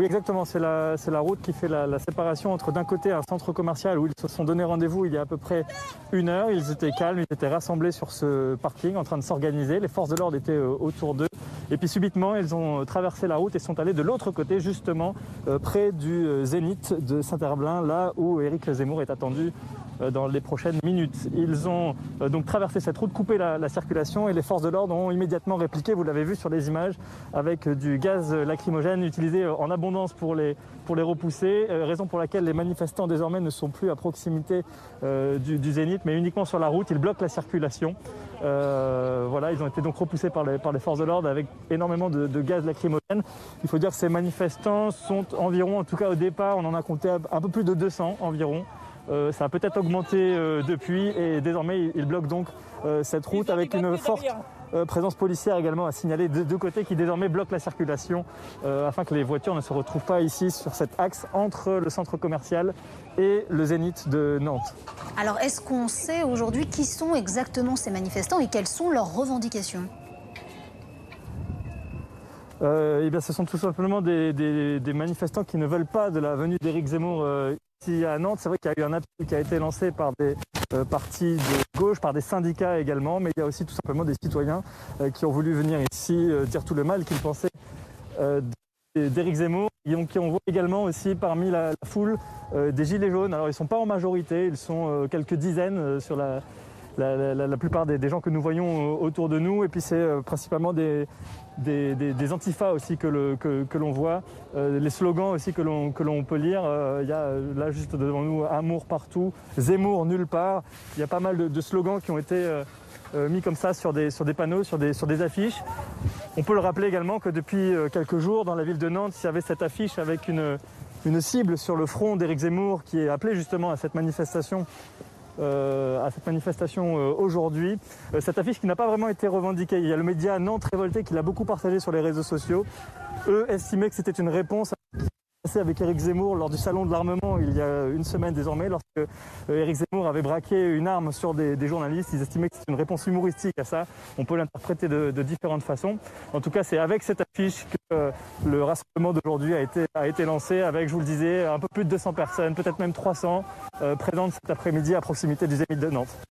Oui, exactement. C'est la route qui fait la séparation entre d'un côté un centre commercial où ils se sont donné rendez-vous il y a à peu près 1 heure. Ils étaient calmes, ils étaient rassemblés sur ce parking en train de s'organiser. Les forces de l'ordre étaient autour d'eux. Et puis subitement, ils ont traversé la route et sont allés de l'autre côté, justement près du Zénith de Saint-Herblain, là où Éric Zemmour est attendu dans les prochaines minutes. Ils ont donc traversé cette route, coupé la circulation et les forces de l'ordre ont immédiatement répliqué, vous l'avez vu sur les images, avec du gaz lacrymogène utilisé en abondance pour les repousser, raison pour laquelle les manifestants désormais ne sont plus à proximité du Zénith, mais uniquement sur la route, ils bloquent la circulation. Voilà, ils ont été donc repoussés par les forces de l'ordre avec énormément de gaz lacrymogène. Il faut dire que ces manifestants sont environ, en tout cas au départ, on en a compté un peu plus de 200 environ. Ça a peut-être augmenté depuis et désormais ils bloquent donc cette route avec une forte présence policière également à signaler de deux côtés qui désormais bloquent la circulation afin que les voitures ne se retrouvent pas ici sur cet axe entre le centre commercial et le Zénith de Nantes. Alors est-ce qu'on sait aujourd'hui qui sont exactement ces manifestants et quelles sont leurs revendications ? Eh bien, ce sont tout simplement des manifestants qui ne veulent pas de la venue d'Éric Zemmour ici à Nantes. C'est vrai qu'il y a eu un appel qui a été lancé par des partis de gauche, par des syndicats également, mais il y a aussi tout simplement des citoyens qui ont voulu venir ici dire tout le mal qu'ils pensaient d'Éric Zemmour, qui on voit également aussi parmi la foule des gilets jaunes. Alors ils ne sont pas en majorité, ils sont quelques dizaines sur la plupart des gens que nous voyons autour de nous, et puis c'est principalement des antifas aussi que l'on voit, les slogans aussi que l'on peut lire. Il y a là juste devant nous amour partout, Zemmour nulle part. Il y a pas mal de slogans qui ont été mis comme ça sur des panneaux, sur des affiches. On peut le rappeler également que depuis quelques jours dans la ville de Nantes, il y avait cette affiche avec une cible sur le front d'Éric Zemmour qui est appelé justement à cette manifestation aujourd'hui. Cette affiche qui n'a pas vraiment été revendiquée. Il y a le média Nantes Révolté qui l'a beaucoup partagé sur les réseaux sociaux. Eux estimaient que c'était une réponse avec Éric Zemmour lors du salon de l'armement il y a une semaine désormais, lorsque Éric Zemmour avait braqué une arme sur des journalistes. Ils estimaient que c'était une réponse humoristique à ça. On peut l'interpréter de différentes façons. En tout cas, c'est avec cette affiche que le rassemblement d'aujourd'hui a été lancé avec, je vous le disais, un peu plus de 200 personnes, peut-être même 300 présentes cet après-midi à proximité du Zénith de Nantes.